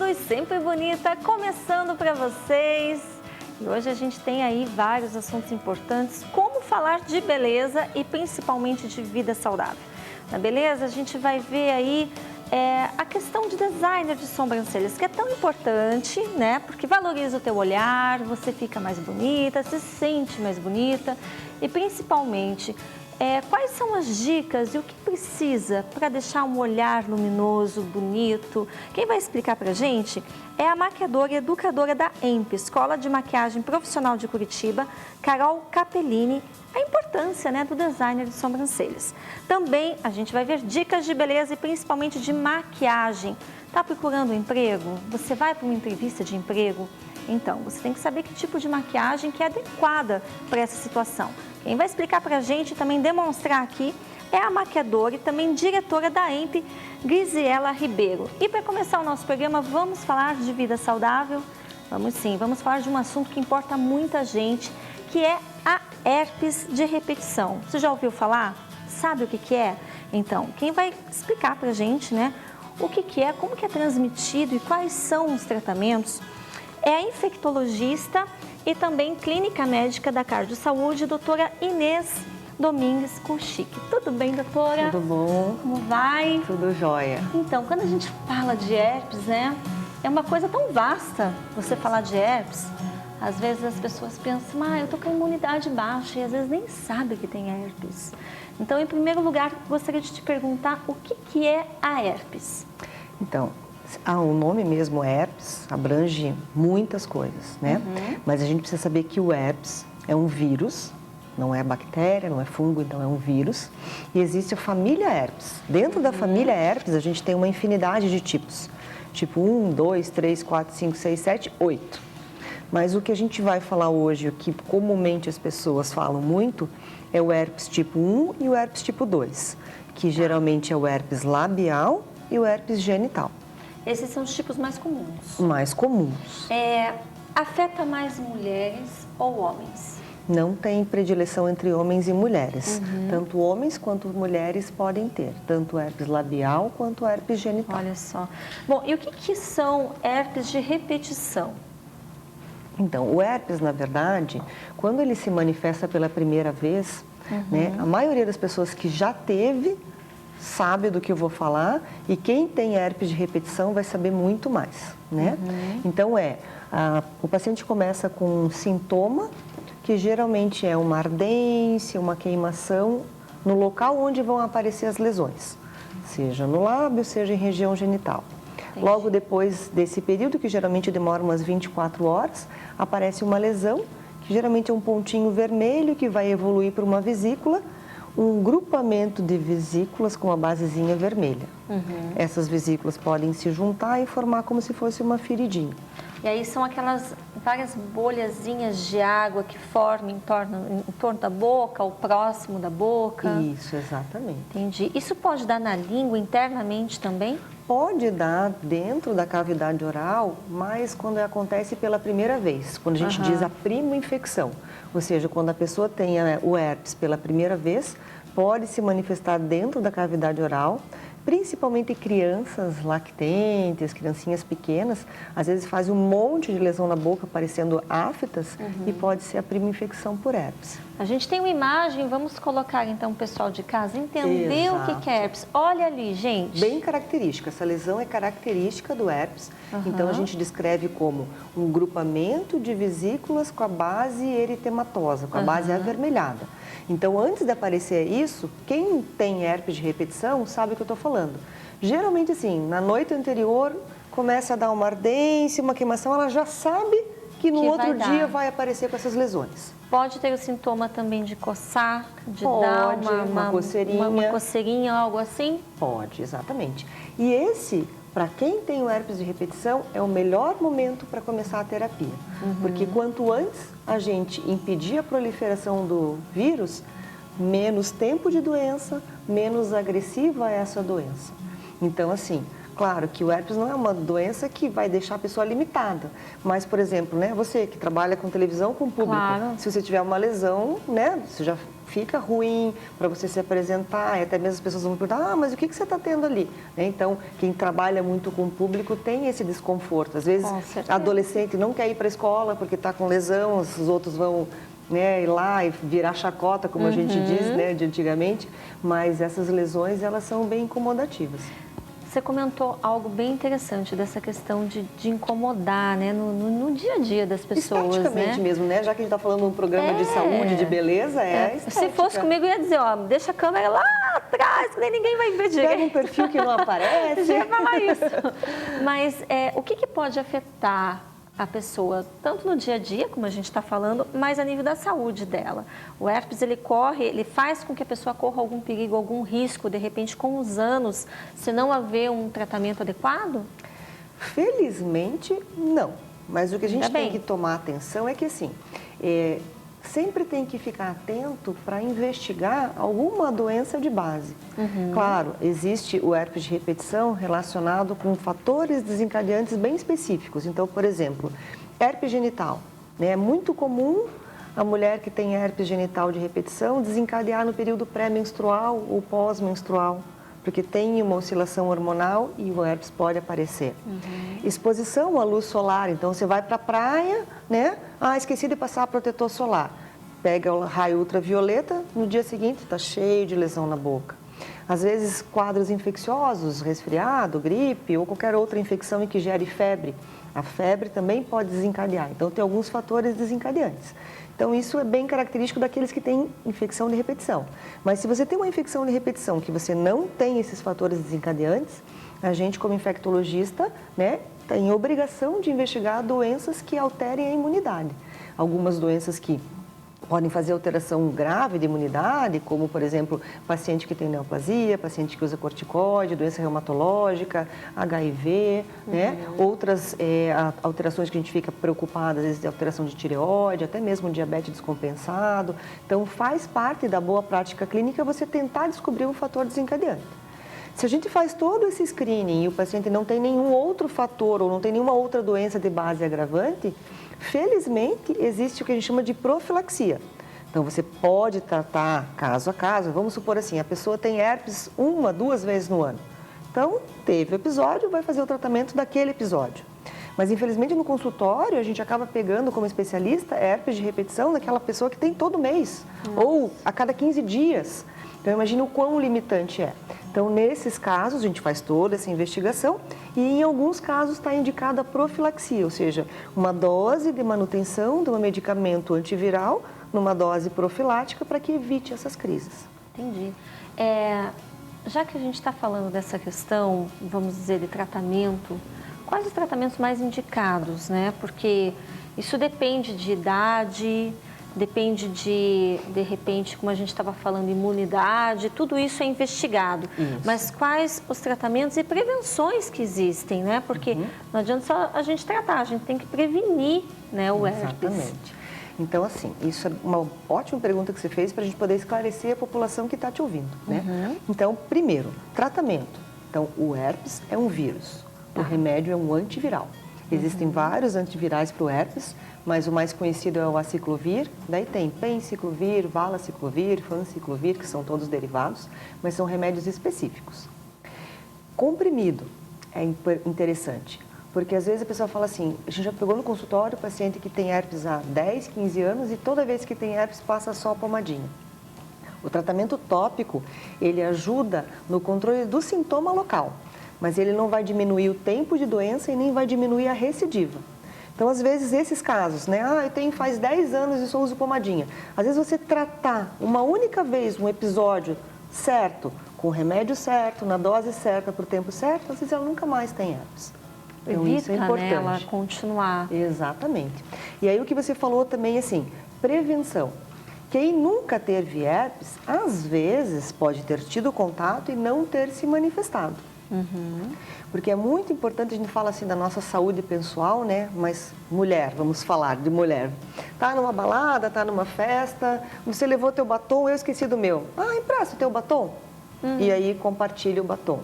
Luz Sempre Bonita, começando para vocês. E hoje a gente tem aí vários assuntos importantes, como falar de beleza e principalmente de vida saudável. Na beleza a gente vai ver aí a questão de designer de sobrancelhas, que é tão importante, né? Porque valoriza o teu olhar, você fica mais bonita, se sente mais bonita e principalmente quais são as dicas e o que precisa para deixar um olhar luminoso, bonito? Quem vai explicar para a gente é a maquiadora e educadora da EMP, Escola de Maquiagem Profissional de Curitiba, Carol Capellini, a importância, né, do designer de sobrancelhas. Também a gente vai ver dicas de beleza e principalmente de maquiagem. Está procurando um emprego? Você vai para uma entrevista de emprego? Então, você tem que saber que tipo de maquiagem que é adequada para essa situação. Quem vai explicar para a gente e também demonstrar aqui é a maquiadora e também diretora da EMP, Grisiela Ribeiro. E para começar o nosso programa, vamos falar de vida saudável? Vamos sim, vamos falar de um assunto que importa muita gente, que é a herpes de repetição. Você já ouviu falar? Sabe o que é? Então, quem vai explicar para a gente, né, o que é, como que é transmitido e quais são os tratamentos, é a infectologista e também clínica médica da Cardio Saúde, doutora Inês Domingues Kuchik. Tudo bem, doutora? Tudo bom. Como vai? Tudo jóia. Então, quando a gente fala de herpes, né, é uma coisa tão vasta você falar de herpes. Às vezes as pessoas pensam, eu tô com a imunidade baixa e às vezes nem sabe que tem herpes. Então, em primeiro lugar, gostaria de te perguntar o que é a herpes? Então, o nome mesmo herpes abrange muitas coisas, né? Mas a gente precisa saber que o herpes é um vírus, não é bactéria, não é fungo, então é um vírus. E existe a família herpes. Dentro da família herpes, a gente tem uma infinidade de tipos. Tipo 1, 2, 3, 4, 5, 6, 7, 8. Mas o que a gente vai falar hoje, o que comumente as pessoas falam muito, é o herpes tipo 1 e o herpes tipo 2, que geralmente é o herpes labial e o herpes genital. Esses são os tipos mais comuns. Mais comuns. Afeta mais mulheres ou homens? Não tem predileção entre homens e mulheres. Tanto homens quanto mulheres podem ter, tanto herpes labial quanto herpes genital. Olha só. Bom, e o que são herpes de repetição? Então, o herpes, na verdade, quando ele se manifesta pela primeira vez, né, a maioria das pessoas que já teve sabe do que eu vou falar e quem tem herpes de repetição vai saber muito mais, né? Então, o paciente começa com um sintoma que geralmente é uma ardência, uma queimação no local onde vão aparecer as lesões, seja no lábio, seja em região genital. Entendi. Logo depois desse período, que geralmente demora umas 24 horas, aparece uma lesão, que geralmente é um pontinho vermelho que vai evoluir para uma vesícula, um grupamento de vesículas com a basezinha vermelha. Essas vesículas podem se juntar e formar como se fosse uma feridinha. E aí são aquelas várias bolhazinhas de água que formam em torno da boca, ou próximo da boca? Isso, exatamente. Entendi. Isso pode dar na língua, internamente também? Pode dar dentro da cavidade oral, mas quando acontece pela primeira vez, quando a gente diz a prima infecção, ou seja, quando a pessoa tem o herpes pela primeira vez, pode se manifestar dentro da cavidade oral, principalmente crianças lactentes, criancinhas pequenas, às vezes fazem um monte de lesão na boca, parecendo aftas, e pode ser a prima infecção por herpes. A gente tem uma imagem, vamos colocar então o pessoal de casa entender o que é herpes. Olha ali, gente. Bem característica, essa lesão é característica do herpes, então a gente descreve como um grupamento de vesículas com a base eritematosa, com a base avermelhada. Então, antes de aparecer isso, quem tem herpes de repetição sabe o que eu estou falando. Geralmente, assim, na noite anterior, começa a dar uma ardência, uma queimação, ela já sabe que no outro dia vai aparecer com essas lesões. Pode ter o sintoma também de coçar, de dar uma coceirinha. Uma coceirinha, algo assim? Pode, exatamente. E esse, para quem tem o herpes de repetição, é o melhor momento para começar a terapia. Porque quanto antes a gente impedir a proliferação do vírus, menos tempo de doença, menos agressiva é essa doença. Então, assim, Claro que o herpes não é uma doença que vai deixar a pessoa limitada, mas, por exemplo, né, você que trabalha com televisão, com público, Claro. se você tiver uma lesão, né, você já fica ruim para você se apresentar, e até mesmo as pessoas vão perguntar, mas o que você está tendo ali? Né? Então, quem trabalha muito com o público tem esse desconforto. Às vezes, adolescente não quer ir para a escola porque está com lesão, os outros vão, né, ir lá e virar chacota, como a gente diz, né, de antigamente, mas essas lesões, elas são bem incomodativas. Você comentou algo bem interessante dessa questão de incomodar, né, no dia a dia das pessoas, esteticamente, né? Mesmo, né? Já que a gente está falando de um programa de saúde, de beleza, Se fosse comigo, eu ia dizer, ó, deixa a câmera lá atrás, que nem ninguém vai ver direito. Pega um perfil que não aparece. Já ia falar isso. Mas o que pode afetar a pessoa, tanto no dia a dia, como a gente está falando, mas a nível da saúde dela? O herpes, ele faz com que a pessoa corra algum perigo, algum risco, de repente, com os anos, se não haver um tratamento adequado? Felizmente, não. Mas o que a gente tem que tomar atenção é que, assim, sempre tem que ficar atento para investigar alguma doença de base. Claro, existe o herpes de repetição relacionado com fatores desencadeantes bem específicos. Então, por exemplo, herpes genital, né? É muito comum a mulher que tem herpes genital de repetição desencadear no período pré-menstrual ou pós-menstrual, porque tem uma oscilação hormonal e o herpes pode aparecer. Exposição à luz solar, então você vai para a praia, né? Esqueci de passar protetor solar. Pega o raio ultravioleta, no dia seguinte está cheio de lesão na boca. Às vezes quadros infecciosos, resfriado, gripe ou qualquer outra infecção em que gere febre. A febre também pode desencadear, então tem alguns fatores desencadeantes. Então, isso é bem característico daqueles que têm infecção de repetição. Mas se você tem uma infecção de repetição que você não tem esses fatores desencadeantes, a gente, como infectologista, né, tem obrigação de investigar doenças que alterem a imunidade. Algumas doenças que podem fazer alteração grave de imunidade, como, por exemplo, paciente que tem neoplasia, paciente que usa corticoide, doença reumatológica, HIV, né? Outras alterações que a gente fica preocupado, às vezes, de alteração de tireoide, até mesmo diabetes descompensado. Então, faz parte da boa prática clínica você tentar descobrir um fator desencadeante. Se a gente faz todo esse screening e o paciente não tem nenhum outro fator ou não tem nenhuma outra doença de base agravante, felizmente existe o que a gente chama de profilaxia. Então, você pode tratar caso a caso. Vamos supor assim, a pessoa tem herpes 1, 2 vezes no ano. Então, teve o episódio, vai fazer o tratamento daquele episódio. Mas, infelizmente, no consultório, a gente acaba pegando como especialista herpes de repetição daquela pessoa que tem todo mês ou a cada 15 dias. Então, imagina o quão limitante é. Então, nesses casos, a gente faz toda essa investigação e, em alguns casos, está indicada a profilaxia, ou seja, uma dose de manutenção de um medicamento antiviral numa dose profilática para que evite essas crises. Entendi. Já que a gente está falando dessa questão, vamos dizer, de tratamento, quais os tratamentos mais indicados, né? Porque isso depende de idade, depende de repente, como a gente estava falando, imunidade, tudo isso é investigado. Isso. Mas quais os tratamentos e prevenções que existem, né? Porque não adianta só a gente tratar, a gente tem que prevenir, né, o herpes. Exatamente. Então, assim, isso é uma ótima pergunta que você fez para a gente poder esclarecer a população que está te ouvindo, né? Então, primeiro, tratamento. Então, o herpes é um vírus, o remédio é um antiviral. Existem vários antivirais para o herpes, mas o mais conhecido é o aciclovir, daí tem penciclovir, valaciclovir, fanciclovir, que são todos derivados, mas são remédios específicos. Comprimido é interessante, porque às vezes a pessoa fala assim, a gente já pegou no consultório o paciente que tem herpes há 10, 15 anos e toda vez que tem herpes passa só a pomadinha. O tratamento tópico, ele ajuda no controle do sintoma local, mas ele não vai diminuir o tempo de doença e nem vai diminuir a recidiva. Então, às vezes, esses casos, né? Eu tenho faz 10 anos e só uso pomadinha. Às vezes, você tratar uma única vez um episódio certo, com o remédio certo, na dose certa, para o tempo certo, às vezes ela nunca mais tem herpes. Então, isso é importante. Ela continuar. Exatamente. E aí, o que você falou também, assim, prevenção. Quem nunca teve herpes, às vezes, pode ter tido contato e não ter se manifestado. Porque é muito importante, a gente fala assim da nossa saúde pessoal, né? Mas mulher, vamos falar de mulher. Tá numa balada, tá numa festa, você levou teu batom, eu esqueci do meu. Empresta o teu batom. E aí compartilha o batom.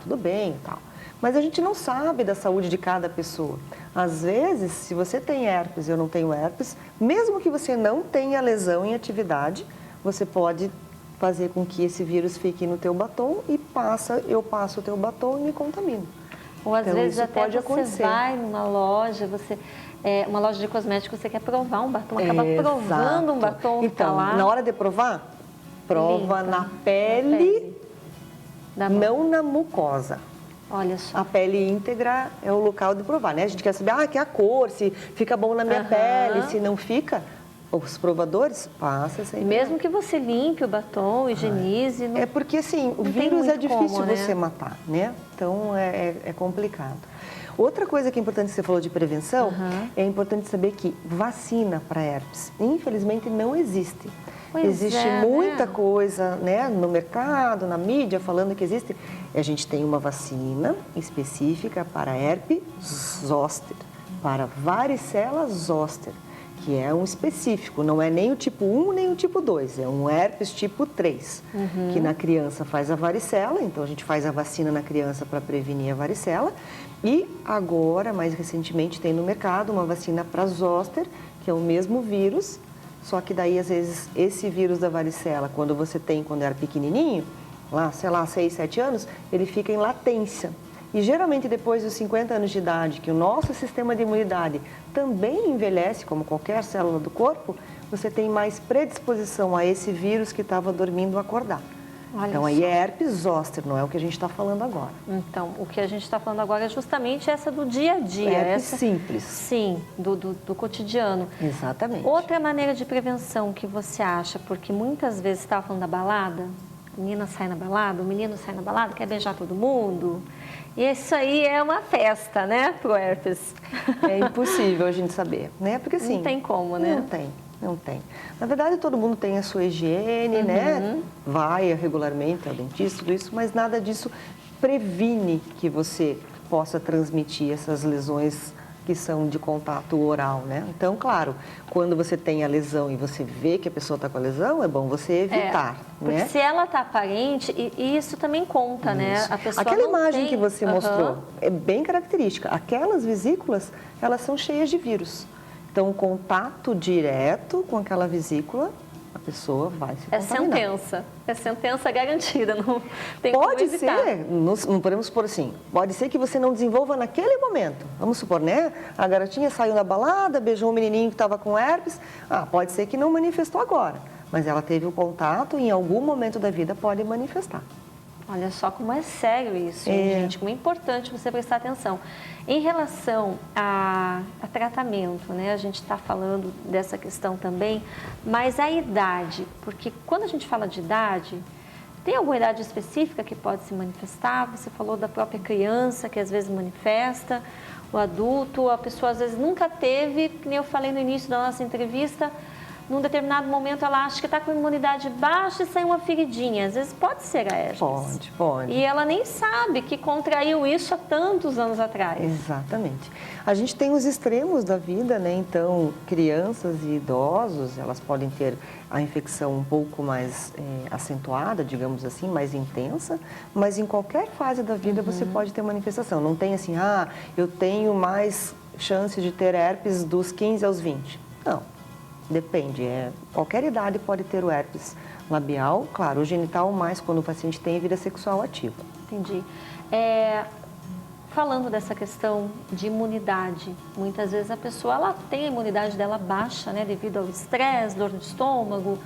Tudo bem e tal. Mas a gente não sabe da saúde de cada pessoa. Às vezes, se você tem herpes e eu não tenho herpes, mesmo que você não tenha lesão em atividade, você pode fazer com que esse vírus fique no teu batom e eu passo o teu batom e me contamino. Ou às então, vezes isso até pode você acontecer. vai numa loja, uma loja de cosméticos, você quer provar um batom, acaba provando um batom que então, tá lá. na hora de provar, prova Limpa, na pele, da mão. não na mucosa. Olha só. A pele íntegra é o local de provar, né? A gente quer saber, que é a cor, se fica bom na minha pele, se não fica. Os provadores, passa essa aí. Mesmo que você limpe o batom, higienize. Não... É porque, assim, o não tem vírus é muito difícil como, né? você matar, né? Então, é complicado. Outra coisa que é importante, você falou de prevenção, é importante saber que vacina para herpes, infelizmente, não existe. Pois existe muita coisa, né, no mercado, na mídia, falando que existe. A gente tem uma vacina específica para herpes zoster, para varicela zoster, que é um específico, não é nem o tipo 1 nem o tipo 2, é um herpes tipo 3, que na criança faz a varicela, então a gente faz a vacina na criança para prevenir a varicela, e agora, mais recentemente, tem no mercado uma vacina para zoster, que é o mesmo vírus, só que daí, às vezes, esse vírus da varicela, quando era pequenininho, lá, sei lá, 6, 7 anos, ele fica em latência. E geralmente depois dos 50 anos de idade, que o nosso sistema de imunidade também envelhece, como qualquer célula do corpo, você tem mais predisposição a esse vírus que estava dormindo acordar. Olha então, só. aí é herpes zoster, não é o que a gente está falando agora. Então, o que a gente está falando agora é justamente essa do dia a dia. Herpes simples. Sim, do cotidiano. Exatamente. Outra maneira de prevenção que você acha, porque muitas vezes você estava falando da balada, a menina sai na balada, o menino sai na balada, quer beijar todo mundo. E isso aí é uma festa, né, pro herpes. É impossível a gente saber, né? Porque assim... Não tem como, né? Não tem. Na verdade, todo mundo tem a sua higiene, né? Vai regularmente ao dentista, tudo isso, mas nada disso previne que você possa transmitir essas lesões que são de contato oral, né? Então, claro, quando você tem a lesão e você vê que a pessoa está com a lesão, é bom você evitar, porque né? se ela está aparente, e isso também conta, né? A pessoa Aquela não imagem tem... que você mostrou é bem característica. Aquelas vesículas, elas são cheias de vírus. Então, o contato direto com aquela vesícula, a pessoa vai se contaminar. É sentença garantida, não tem como Pode evitar. ser, não podemos supor assim, pode ser que você não desenvolva naquele momento. Vamos supor, né? A garotinha saiu na balada, beijou um menininho que estava com herpes, pode ser que não manifestou agora, mas ela teve o contato e em algum momento da vida pode manifestar. Olha só como é sério isso, gente, como é importante você prestar atenção. Em relação a tratamento, né, a gente está falando dessa questão também, mas a idade, porque quando a gente fala de idade, tem alguma idade específica que pode se manifestar? Você falou da própria criança que às vezes manifesta, o adulto, a pessoa às vezes nunca teve, que nem eu falei no início da nossa entrevista, num determinado momento ela acha que está com imunidade baixa e sai uma feridinha. Às vezes pode ser a herpes. Pode. E ela nem sabe que contraiu isso há tantos anos atrás. Exatamente. A gente tem os extremos da vida, né? Então, crianças e idosos, elas podem ter a infecção um pouco mais acentuada, digamos assim, mais intensa, mas em qualquer fase da vida você pode ter manifestação. Não tem assim, eu tenho mais chance de ter herpes dos 15 aos 20. Não. Depende, qualquer idade pode ter o herpes labial, claro, o genital mais quando o paciente tem vida sexual ativa. Entendi. Falando dessa questão de imunidade, muitas vezes a pessoa ela tem a imunidade dela baixa, né, devido ao estresse, dor no estômago,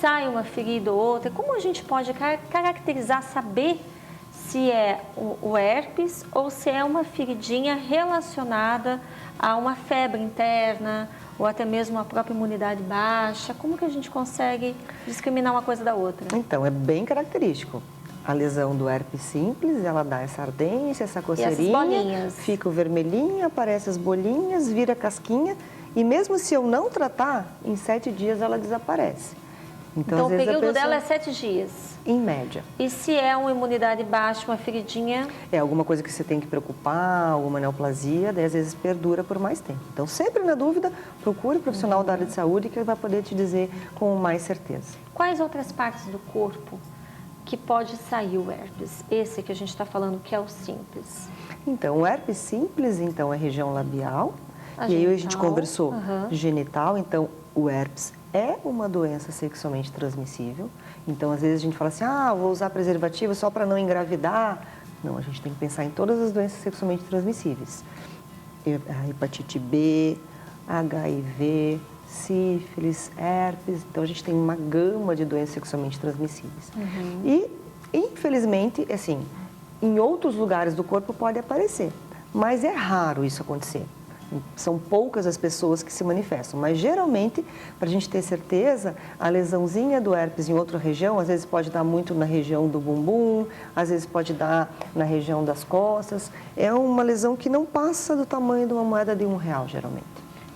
sai uma ferida ou outra. Como a gente pode caracterizar, saber se é o herpes ou se é uma feridinha relacionada a uma febre interna, ou até mesmo a própria imunidade baixa? Como que a gente consegue discriminar uma coisa da outra? Então, é bem característico. A lesão do herpes simples, ela dá essa ardência, essa coceirinha, fica o vermelhinho, aparecem as bolinhas, vira casquinha, e mesmo se eu não tratar, em 7 dias ela desaparece. Então, o período dela é 7 dias? Em média. E se é uma imunidade baixa, uma feridinha? É alguma coisa que você tem que preocupar, alguma neoplasia, daí às vezes perdura por mais tempo. Então, sempre na dúvida, procure o profissional da área de saúde que ele vai poder te dizer com mais certeza. Quais outras partes do corpo que pode sair o herpes? Esse que a gente está falando que é o simples. Então, o herpes simples, então, é região labial. A e aí a gente genital, conversou genital, então o herpes é uma doença sexualmente transmissível. Então, às vezes a gente fala assim, vou usar preservativo só para não engravidar. Não, a gente tem que pensar em todas as doenças sexualmente transmissíveis. A hepatite B, HIV, sífilis, herpes. Então, a gente tem uma gama de doenças sexualmente transmissíveis. E, infelizmente, assim, em outros lugares do corpo pode aparecer, mas é raro isso acontecer. São poucas as pessoas que se manifestam, mas geralmente, para a gente ter certeza, a lesãozinha do herpes em outra região, às vezes pode dar muito na região do bumbum, às vezes pode dar na região das costas. É uma lesão que não passa do tamanho de uma moeda de R$1, geralmente.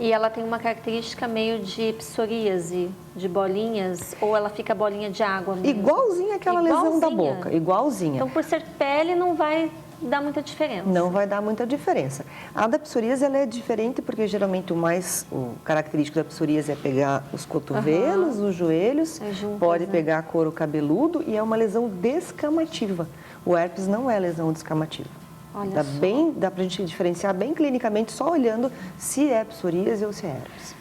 E ela tem uma característica meio de psoríase, de bolinhas, ou ela fica bolinha de água mesmo? Igualzinha aquela lesão da boca, igualzinha. Então, por ser pele, não vai dar muita diferença? Não vai dar muita diferença. A da psoríase, ela é diferente porque geralmente o característico da psoríase é pegar os cotovelos, os joelhos, pode pegar couro cabeludo e é uma lesão descamativa. O herpes não é lesão descamativa. Dá pra gente diferenciar bem clinicamente só olhando se é psoríase ou se é herpes.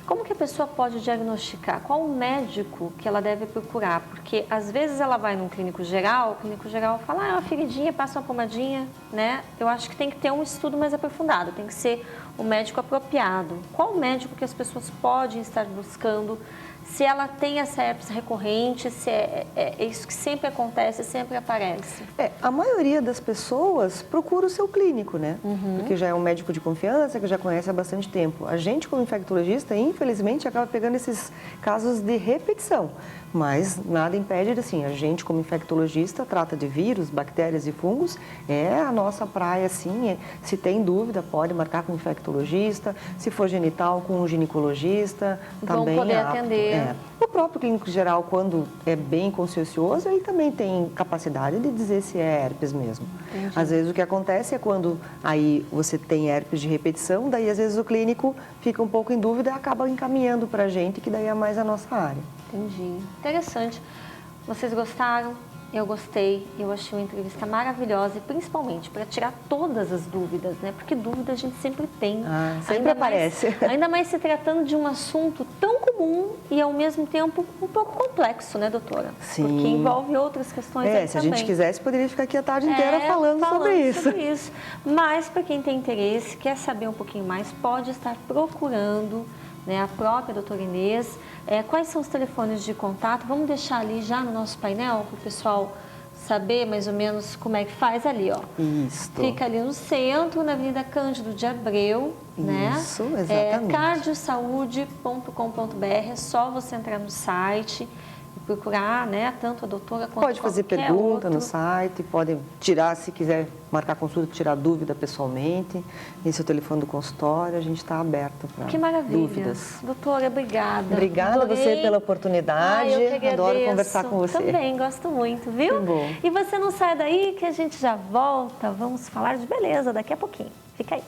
Como que a pessoa pode diagnosticar? Qual o médico que ela deve procurar? Porque às vezes ela vai num clínico geral, o clínico geral fala, é uma feridinha, passa uma pomadinha, né? Eu acho que tem que ter um estudo mais aprofundado, tem que ser o médico apropriado. Qual o médico que as pessoas podem estar buscando? Se ela tem essa herpes recorrente, se é isso que sempre acontece, sempre aparece? A maioria das pessoas procura o seu clínico, né? Porque já é um médico de confiança, que já conhece há bastante tempo. A gente, como infectologista, infelizmente, acaba pegando esses casos de repetição. Mas nada impede, assim, a gente, como infectologista, trata de vírus, bactérias e fungos. É a nossa praia, assim. Se tem dúvida, pode marcar com o infectologista. Se for genital, com o ginecologista. Também vão poder atender. O próprio clínico geral, quando é bem consciencioso, ele também tem capacidade de dizer se é herpes mesmo. Entendi. Às vezes o que acontece é quando aí você tem herpes de repetição, daí às vezes o clínico fica um pouco em dúvida e acaba encaminhando para a gente, que daí é mais a nossa área. Entendi. Interessante. Vocês gostaram? Eu gostei, eu achei uma entrevista maravilhosa e principalmente para tirar todas as dúvidas, né? Porque dúvida a gente sempre tem. Sempre aparece. Ainda mais se tratando de um assunto tão comum e ao mesmo tempo um pouco complexo, né, doutora? Sim. Porque envolve outras questões aí se também. A gente quisesse, poderia ficar aqui a tarde inteira falando sobre isso. Mas para quem tem interesse, quer saber um pouquinho mais, pode estar procurando, né, a própria doutora Inês. Quais são os telefones de contato? Vamos deixar ali já no nosso painel para o pessoal saber mais ou menos como é que faz ali, ó. Isso. Fica ali no centro, na Avenida Cândido de Abreu, né? Isso, exatamente. Cardiosaude.com.br, é só você entrar no site e procurar, né, tanto a doutora quanto pode fazer pergunta no site, pode tirar, se quiser marcar consulta, tirar dúvida pessoalmente. Esse é o telefone do consultório, a gente está aberto para dúvidas. Que maravilha. Doutora, obrigada. Obrigada a você pela oportunidade. Eu que adoro conversar com você. Também, gosto muito, viu? Que bom. E você não sai daí que a gente já volta. Vamos falar de beleza daqui a pouquinho. Fica aí.